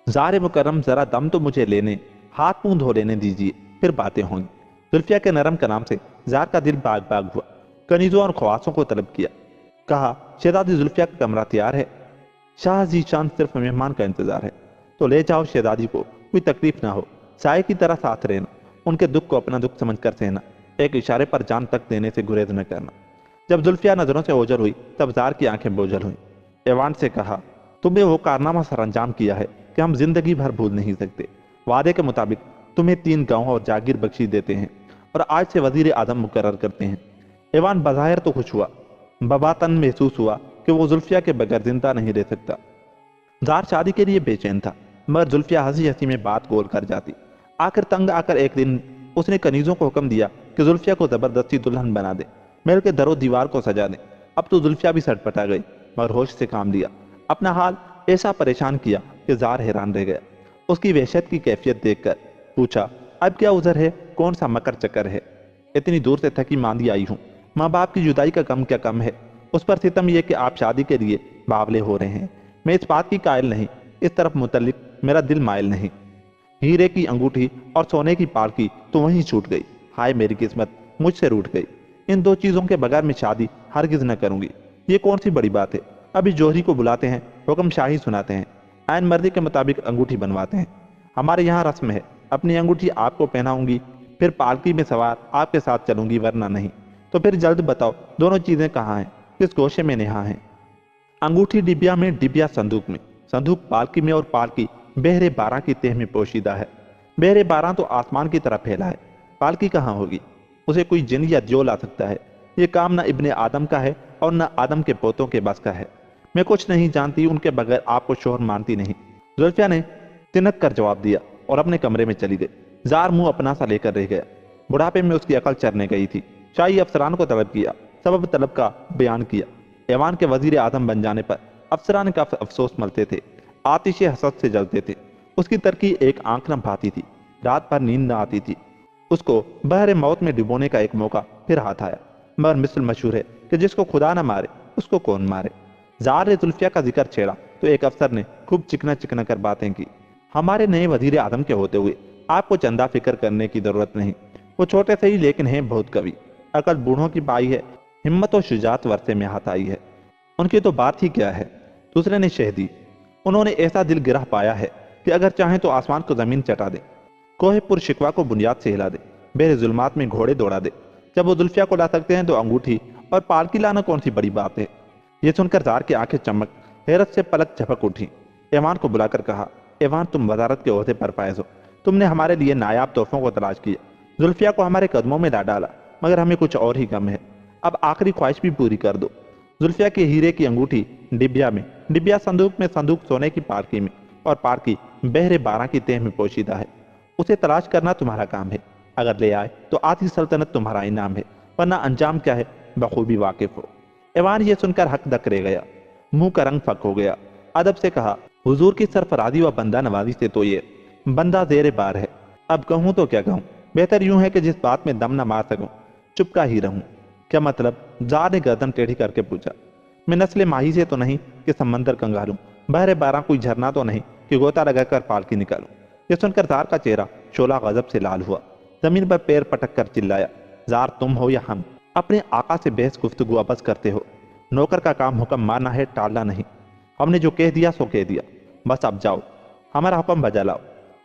ज़ार मुकर्रम जरा दम तो मुझे लेने, हाथ मुंह धो लेने दीजिए, फिर बातें होंगी। जुल्फिया के नरम कलाम से ज़ार का दिल बाग बाग हुआ। कनीजों और ख्वासों को तलब किया। कहा, शहजादी जुल्फिया का कमरा तैयार है, शाह जीशान सिर्फ मेहमान का इंतजार है, तो ले जाओ शहजादी को, कोई तकलीफ ना हो, साय की तरह साथ रहना, उनके दुख को अपना दुख समझ कर सहना, एक इशारे पर जान तक देने से गुरेज न करना। जब जुल्फिया नजरों से ओझल हुई तब जार की आंखें बोझल हुई। ऐवान से कहा, तुमने वो कारनामा सरअंजाम किया है कि हम जिंदगी भर भूल नहीं सकते। वादे के मुताबिक तुम्हें 3 गांव और जागीर बख्शी देते हैं और आज से वजीर आजम मुकर्रर करते हैं। ऐवान बज़ाहिर तो खुश हुआ, बबातन महसूस हुआ कि वो जुल्फिया के बगैर जिंदा नहीं रह सकता। जार शादी के लिए बेचैन था, मगर जुल्फिया हंसी हंसी में बात गोल कर जाती। आखिर तंग आकर एक दिन उसने कनीजों को हुक्म दिया कि जुल्फिया को जबरदस्ती दुल्हन बना दे, महल के दरो दीवार को सजा दे। अब तो जुल्फिया भी सटपटा गई, मगर होश से काम लिया। अपना हाल ऐसा परेशान किया कि जार हैरान रह गया। उसकी वहशत की कैफियत देखकर पूछा, अब क्या उजर है, कौन सा मकर चक्कर है? इतनी दूर से थकी मांदी आई हूँ, माँ बाप की जुदाई का कम क्या कम है, उस पर सितम यह कि आप शादी के लिए बावले हो रहे हैं। मैं इस बात की कायल नहीं, इस तरफ मुतल्लिक मेरा दिल मायल नहीं। हीरे की अंगूठी और सोने की पालकी तो वहीं छूट गई। हाय मेरी किस्मत, मुझसे रूठ गई। इन 2 चीजों के बगैर मैं शादी हरगिज न करूंगी। ये कौन सी बड़ी बात है? अभी जौहरी को बुलाते हैं, हुक्म शाही सुनाते हैं, आइन मर्दी के मुताबिक अंगूठी बनवाते हैं। हमारे यहाँ रस्म है, अपनी अंगूठी आपको पहनाऊंगी, फिर पालकी में सवार आपके साथ चलूंगी, वरना नहीं। तो फिर जल्द बताओ, दोनों चीजें कहाँ हैं, किस गोशे में नेहा है? अंगूठी डिबिया में, डिबिया संदूक में, संदूक पालकी में, और पालकी बहरे बारां की तह में पोशीदा है। बहरे बारां तो आसमान की तरफ फैला है, पालकी कहाँ होगी? उसे कोई जिन या जो ला सकता है। ये काम न इब्ने आदम का है और न आदम के पोतों के बस का है। मैं कुछ नहीं जानती, उनके बगैर आपको शोहर मानती नहीं। जुल्फिया ने तिनक कर जवाब दिया और अपने कमरे में चली गई। जार मुंह अपना सा लेकर रह गया। बुढ़ापे में उसकी अकल चरने गई थी। शाही अफसरान को तलब किया, सबब तलब का बयान किया। ऐवान के वजीर आजम बन जाने पर अफसरान का अफसोस मलते थे, आतिश हसद से जलते थे। उसकी तरक्की एक आंख न भाती थी, रात भर नींद न आती थी। उसको बहरे मौत में डुबोने का एक मौका फिर हाथ आया, मगर मिसल मशहूर है कि जिसको खुदा न मारे उसको कौन मारे। जार ने जुल्फिया का जिक्र छेड़ा तो एक अफसर ने खूब चिकना चिकना कर बातें की। हमारे नए वजीर आजम के होते हुए आपको चंदा फिक्र करने की जरूरत नहीं। वो छोटे से ही लेकिन हैं बहुत कवि। अकल बूढ़ों की पाई है, हिम्मत और शुजात वर्षे में हाथ आई है। उनकी तो बात ही क्या है। दूसरे ने शह दी, उन्होंने ऐसा दिल गिरह पाया है कि अगर चाहें तो आसमान को जमीन चटा दे, कोहे पुर शिकवा को बुनियाद से हिला दे, बेरे जुल्मात में घोड़े दौड़ा दे। जब वो जुल्फिया को ला सकते हैं तो अंगूठी और पालकी लाना कौन सी बड़ी बात है। ये सुनकर जार की आंखें चमक, हैरत से पलक झपक उठी। ऐवान को बुलाकर कहा, ऐवान तुम वजारत के ओहदे पर फायज हो, तुमने हमारे लिए नायाब तोहफों को तलाश किया, जुल्फिया को हमारे कदमों में ला डाला, मगर हमें कुछ और ही गम है। अब आखिरी ख्वाहिश भी पूरी कर दो। जुल्फिया के हीरे की अंगूठी डिबिया में, डिबिया संदूक में, संदूक सोने की पालकी में, और पालकी बहरे 12 की तह में पोशीदा है। उसे तलाश करना तुम्हारा काम है। अगर ले आए तो आधी सल्तनत तुम्हारा इनाम है, वरना अंजाम क्या है बखूबी वाकिफ हो। ऐवान ये सुनकर हक दक रह गया, मुंह का रंग फक हो गया। अदब से कहा, हुजूर की सरफराजी व बंदा नवाजी से तो ये बंदा जेरे बार है। अब कहूँ तो क्या कहूँ, बेहतर यूं है कि जिस बात में दम न मार सकूं चुपका ही रहूं। क्या मतलब? जार ने गर्दन टेढ़ी करके पूछा। मैं नस्ल माही से तो नहीं कि समंदर कंगालूं, बहरे 12 कोई झरना तो नहीं कि गोता लगाकर पालकी निकालूं। यह सुनकर जार का चेहरा शोला गजब से लाल हुआ, जमीन पर पैर पटक कर चिल्लाया, जार तुम हो या हम? अपने आका से बहस गुफ्तगू आपस करते हो। नौकर का काम हुक्म मारना है, टालना नहीं। हमने जो कह दिया सो कह दिया, बस अब जाओ, हमारा हुक्म बजा लाओ।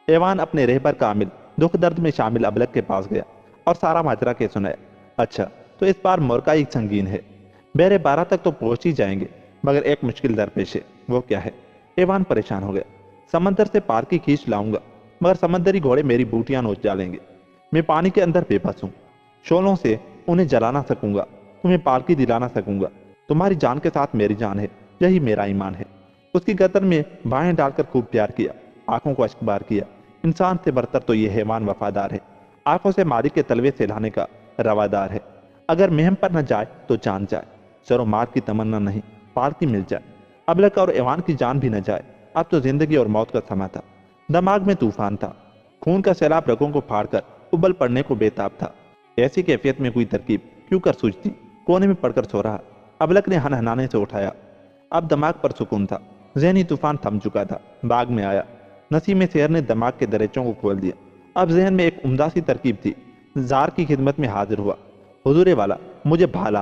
ऐवान अपने रहबर कामिल दुख दर्द में शामिल अबलक के पास गया और सारा माजरा के सुनाया। अच्छा, तो इस बार मोरका ही संगीन है, बहरे 12 तक तो पहुंच ही जाएंगे, मगर एक मुश्किल दरपेश है। वो क्या है? ऐवान परेशान हो गया। समंदर से पालकी खींच लाऊंगा, मगर समंदरी घोड़े मेरी बूटियां नोच डालेंगे। मैं पानी के अंदर बेबस हूँ, शोलों से उन्हें जला ना सकूंगा, तुम्हें पालकी दिला ना सकूंगा। तुम्हारी जान के साथ मेरी जान है, यही मेरा ईमान है। उसकी गर्दन में बाहें डालकर खूब प्यार किया, आंखों को अश्क बार किया। इंसान से बरतर तो ये हैवान वफादार है, आंखों से मालिक के तलवे से लाने का रवादार है। अगर महम पर न जाए तो जान जाए, सरो मार की तमन्ना नहीं, पालकी मिल जाए। अबलक और ऐवान की जान भी न जाए। अब तो जिंदगी और मौत का समा था, दिमाग में तूफान था, खून का सैलाब रगों को फाड़कर उबल पड़ने को बेताब था। ऐसी कैफियत में कोई तरकीब क्यों कर सूझती? कोने में पड़कर सो रहा। अबलक ने हनहनाने से उठाया। अब दिमाग पर सुकून था, जहनी तूफान थम चुका था। बाग में आया, नसीम शेर ने दिमाग के दरीचों को खोल दिया। अब जहन में एक उम्दा सी तरकीब थी। जार की खिदमत में हाजिर हुआ। हुजूरे वाला, मुझे भाला,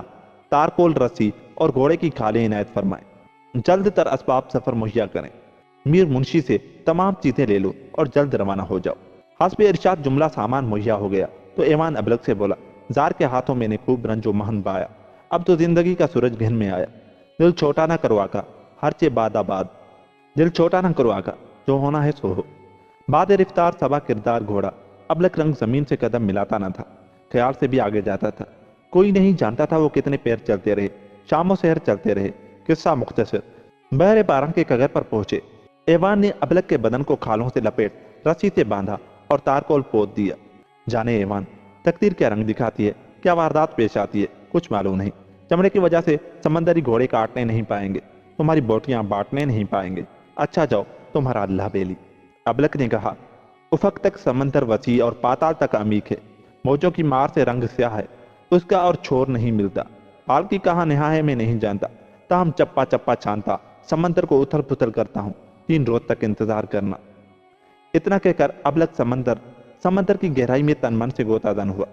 तारकोल, रस्सी और घोड़े की खालें इनायत फरमाएं। जल्द तर असबाब सफर मुहैया करें। मीर मुंशी से तमाम चीजें ले लो और जल्द रवाना हो जाओ। हस्बे इरशाद जुमला सामान मुहैया हो गया तो ऐवान अबलक से बोला, जार के हाथों मैंने खूब रंजो महन पाया, अब तो जिंदगी का सूरज घिन में आया। दिल छोटा ना करो आका, हरचे बाद आबाद, दिल छोटा ना करो आका, जो होना है सो हो। बाद रिफ्तार सबा किरदार घोड़ा, अबलक रंग जमीन से कदम मिलाता न था, ख्याल से भी आगे जाता था। कोई नहीं जानता था वो कितने पैर चलते रहे, शामों शहर चलते रहे। किस्सा मुख्तसर, बहरे 12 के कगर पर पहुंचे। ऐवान ने अबलक के बदन को खालों से लपेट रस्सी से बांधा और तारकोल पोत दिया। जाने ऐवान, तकदीर क्या रंग दिखाती है, क्या वारदात पेश आती है, कुछ मालूम नहीं। चमड़े की वजह से समंदरी घोड़े काटने नहीं पाएंगे, तुम्हारी बोटियां बांटने नहीं पाएंगे। अच्छा जाओ, तुम्हारा अल्लाह बेली। अबलक ने कहा, उफक तक समंदर वसी और पाताल तक अमीक है, मौजों की मार से रंग स्याह है, उसका और छोर नहीं मिलता। पालकी कहाँ नेहा है मैं नहीं जानता, ताहम चप्पा चप्पा छानता समंदर को उथल पुथल करता हूँ। 3 रोज तक इंतजार करना। इतना कहकर अबलक समंदर की गहराई में तन मन से गोतादन हुआ।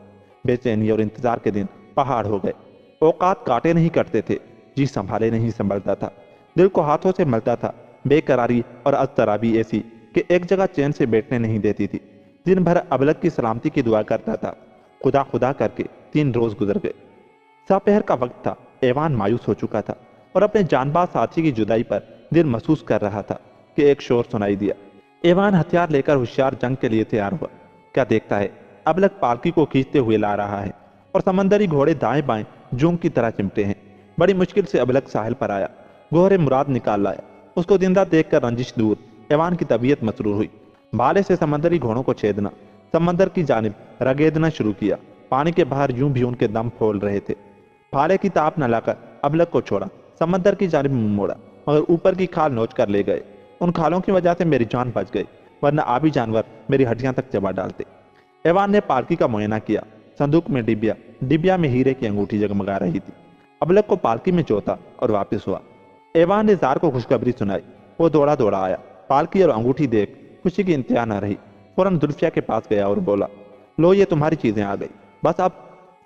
बेचैनी और इंतजार के दिन पहाड़ हो गए। औकात काटे नहीं कटते थे, जी संभाले नहीं संभलता था, दिल को हाथों से मलता था। बेकरारी और अजतराबी ऐसी कि एक जगह चैन से बैठने नहीं देती थी। दिन भर अबलक की सलामती की दुआ करता था। खुदा खुदा करके 3 रोज गुजर गए। दोपहर का वक्त था। ऐवान मायूस हो चुका था और अपने जानबाज साथी की जुदाई पर दिल महसूस कर रहा था कि एक शोर सुनाई दिया। ऐवान हथियार लेकर होशियार जंग के लिए तैयार हुआ। क्या देखता है, अबलक पालकी को खींचते हुए ला रहा है और समंदरी घोड़े दाएं बाएं जूम की तरह चिमटे हैं। बड़ी मुश्किल से अबलक साहिल पर आया, गोहरे मुराद निकाल लाया। उसको जिंदा देखकर रंजिश दूर, ऐवान की तबीयत मसरूर हुई। भाले से समंदरी घोड़ों को छेदना, समंदर की जानिब रगेदना शुरू किया। पानी के बाहर यूं भी उनके दम फूल रहे थे। भाले की ताप न लाकर अबलक को छोड़ा, समंदर की जानिब मुंह मोड़ा, मगर ऊपर की खाल नोच कर ले गए। उन खालों की वजह से मेरी जान बच गई, वरना आबी जानवर मेरी हड्डियां तक चबा डालते। एवान ने पालकी का मुआयना किया। संदूक में डिबिया, डिबिया में हीरे की अंगूठी जगमगा रही थी। अबलक को पालकी में जोता और वापस हुआ। एवान ने जार को खुशखबरी सुनाई। वो दौड़ा दौड़ा आया। पालकी और अंगूठी देख खुशी की इंतहा न रही। फौरन जुल्फिया के पास गया और बोला, लो ये तुम्हारी चीजें आ गई, बस अब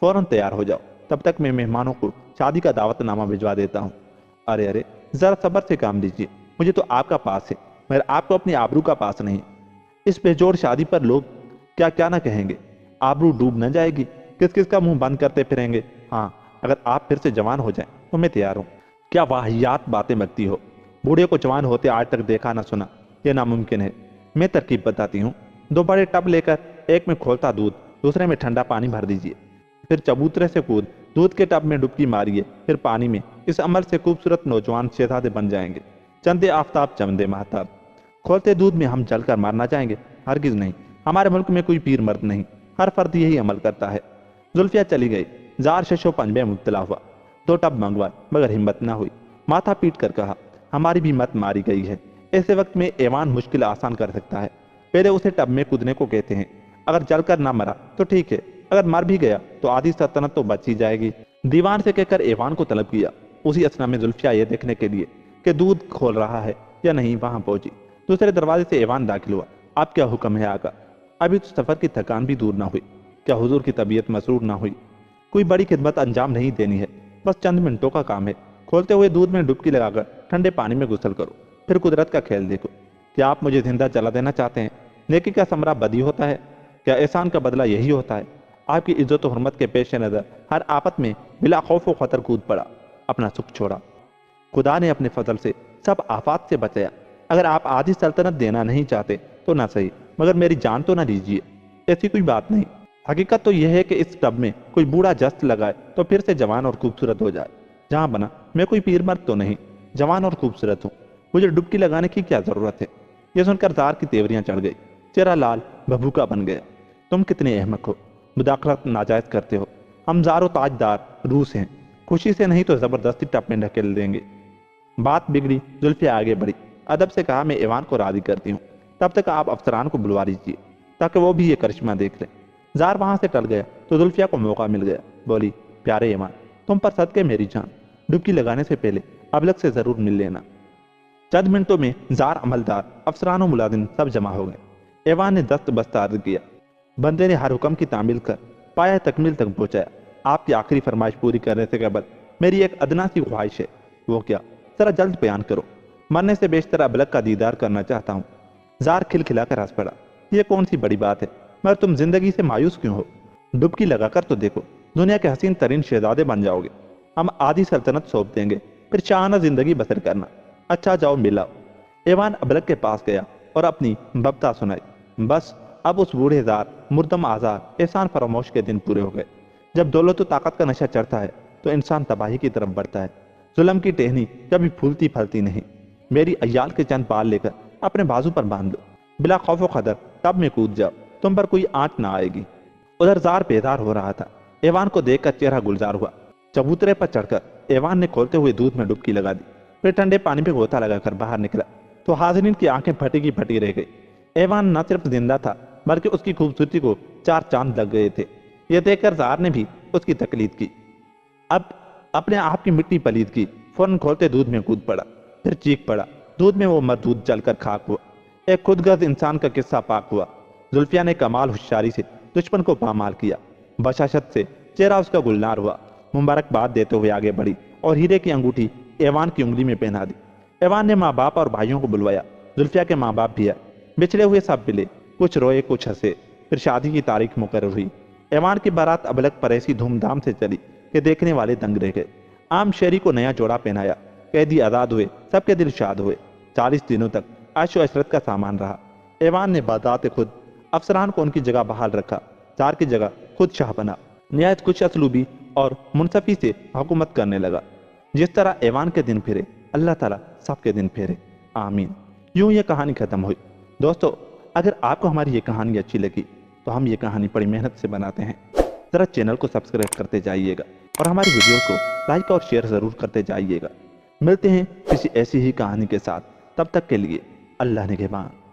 फौरन तैयार हो जाओ, तब तक मैं मेहमानों को शादी का दावतनामा भिजवा देता हूँ। अरे अरे, जरा सब्र से काम लीजिए, मुझे तो आपका पास है, मगर आपको अपनी आबरू का पास नहीं। इस बेजोड़ शादी पर लोग क्या क्या ना कहेंगे, आबरू डूब न जाएगी, किस किस का मुंह बंद करते फिरेंगे। हाँ, अगर आप फिर से जवान हो जाएं तो मैं तैयार हूँ। क्या वाहियात बातें बकती हो, बूढ़े को जवान होते आज तक देखा ना सुना, ये नामुमकिन है। मैं तरकीब बताती हूँ। 2 बड़े टब लेकर एक में खोलता दूध, दूसरे में ठंडा पानी भर दीजिए, फिर चबूतरे से कूद दूध के टब में डुबकी मारिए, फिर पानी में। इस अमल से खूबसूरत नौजवान शहजादे बन जाएंगे, चंदे आफ्ताब चमदे महताब। खोलते दूध में हम जलकर मारना चाहेंगे? हरगिज नहीं, हमारे मुल्क में कोई पीर मर्द नहीं, हर फर्द यही अमल करता है। जुल्फिया चली गई। जार शशो पंज में मुब्तला हुआ। 2 टब मंगवाए, मगर हिम्मत न हुई। माथा पीट कर कहा, हमारी भी मत मारी गई है। ऐसे वक्त में एवान मुश्किल आसान कर सकता है। पहले उसे टब में कूदने को कहते हैं। अगर जलकर ना मरा तो ठीक है, अगर मर भी गया तो आधी सल्तनत तो बच ही जाएगी। दीवान से कहकर एवान को तलब किया। उसी असना में जुल्फिया ये देखने के लिए कि दूध खोल रहा है या नहीं वहां पहुंची। दूसरे दरवाजे से एवान दाखिल हुआ। आप क्या हुक्म है आका? अभी तो सफर की थकान भी दूर ना हुई, क्या हुजूर की तबीयत मसरूर ना हुई? कोई बड़ी खिदमत अंजाम नहीं देनी है, बस चंद मिनटों का काम है। खोलते हुए दूध में डुबकी लगाकर ठंडे पानी में गुसल करो, फिर कुदरत का खेल देखो। क्या आप मुझे जिंदा जला देना चाहते हैं? नेकी का समरा बदी होता है, क्या एहसान का बदला यही होता है? आपकी इज्जत और हुर्मत के पेश नजर हर आफत में बिला खौफ व खतर कूद पड़ा, अपना सुख छोड़ा। खुदा ने अपने फजल से सब आफात से बचाया। अगर आप आधी सल्तनत देना नहीं चाहते तो ना सही, मगर मेरी जान तो ना लीजिए। ऐसी कोई बात नहीं। हकीकत तो यह है कि इस टब में कोई बूढ़ा जस्त लगाए तो फिर से जवान और खूबसूरत हो जाए। जहां बना, मैं कोई पीर मर्द तो नहीं, जवान और खूबसूरत हूँ, मुझे डुबकी लगाने की क्या जरूरत है? यह सुनकर जार की तेवरियां चढ़ गई। चेहरा लाल भभूका बन गया। तुम कितने अहमक हो, मुदाखलत नाजायज करते हो। हम जारो ताजदार रूस हैं, खुशी से नहीं तो जबरदस्ती टब में ढकेल देंगे। बात बिगड़ी। जुल्फिया आगे बढ़ी। अदब से कहा, मैं एवान को राजी करती हूँ, तब तक आप अफसरान को बुलवा लीजिए ताकि वो भी ये करिश्मा देख ले। जार वहां से टल गया तो जुल्फिया को मौका मिल गया। बोली, प्यारे एवान, तुम पर सदके मेरी जान, डुबकी लगाने से पहले अबलक से जरूर मिल लेना। चंद मिनटों में जार, अमलदार, अफसरान और मुलाजिम सब जमा हो गए। एवान ने दस्त बस्त अर्ज किया। बंदे ने हर हुक्म की तामील कर पाया तकमील तक पहुंचाया। आपकी आखिरी फरमाइश पूरी करने से कबल मेरी एक अदना सी ख्वाहिश है। वो क्या? जरा जल्द बयान करो। मरने से बेशतर अबलक का दीदार करना चाहता हूँ। जार खिलखिलाकर हंस पड़ा। ये कौन सी बड़ी बात है, मगर तुम जिंदगी से मायूस क्यों हो? डुबकी लगाकर तो देखो, दुनिया के हसीन तरीन शहजादे बन जाओगे। हम आधी सल्तनत सौंप देंगे, फिर शाहाना जिंदगी बसर करना। अच्छा जाओ मिलाओ। एवान अबलक के पास गया और अपनी बबता सुनाई। बस अब उस बूढ़े जार, मुर्दम आजार, एहसान फरामोश के दिन पूरे हो गए। जब दौलत ताकत का नशा चढ़ता है तो इंसान तबाही की तरफ बढ़ता है। जुल्म की टहनी कभी फूलती फलती नहीं। मेरी अय्याल के चंद बाल लेकर अपने बाजू पर बांध लो, बिला खौफ व खदर तब में कूद जाओ, तुम पर कोई आंच ना आएगी। उधर जार बेदार हो रहा था। एवान को देखकर चेहरा गुलजार हुआ। चबूतरे पर चढ़कर एवान ने खोलते हुए दूध में डुबकी लगा दी, फिर ठंडे पानी में गोता लगाकर बाहर निकला तो हाजिरीन की आंखें फटी की फटी रह गई। एवान न सिर्फ जिंदा था, बल्कि उसकी खूबसूरती को 4 चांद लग गए थे। यह देखकर जार ने भी उसकी तकलीद की। अब अपने आप की मिट्टी पलीद की। फौरन खोलते दूध में कूद पड़ा, फिर चीख पड़ा। दूध में वो मरदूद जलकर खाक हुआ। एक खुदगर्ज इंसान का किस्सा पाक हुआ। जुल्फिया ने कमाल होशियारी से दुश्मन को पामाल किया। बशाशत से चेहरा उसका गुलनार हुआ। मुबारकबाद देते हुए आगे बढ़ी और हीरे की अंगूठी एवान की उंगली में पहना दी। एवान ने माँ बाप और भाइयों को बुलवाया। जुल्फिया के माँ बाप भी आए। बिछड़े हुए सब मिले, कुछ रोए कुछ हंसे। फिर शादी की तारीख मुकर्रर हुई। एवान की बारात अबलक पर ऐसी धूमधाम से चली कि देखने वाले दंग रह गए। आम शहरी को नया जोड़ा पहनाया, कैदी आजाद हुए, सबके दिल शाद हुए। 40 दिनों तक आशो अशरत का सामान रहा। एवान ने बादात खुद अफसरान को उनकी जगह बहाल रखा। जार की जगह खुद शाह बना। निहायत कुछ असलूबी और मुनसफी से हुकूमत करने लगा। जिस तरह एवान के दिन फिरे, अल्लाह ताला सबके दिन फेरे। आमीन। यूं ये कहानी खत्म हुई। दोस्तों, अगर आपको हमारी ये कहानी अच्छी लगी तो हम ये कहानी बड़ी मेहनत से बनाते हैं। ज़रा चैनल को सब्सक्राइब करते जाइएगा। اور ہماری ویڈیو کو لائک اور شیئر ضرور کرتے جائیے گا۔ ملتے ہیں کسی ایسی ہی کہانی کے ساتھ، تب تک کے لیے اللہ نگہبان۔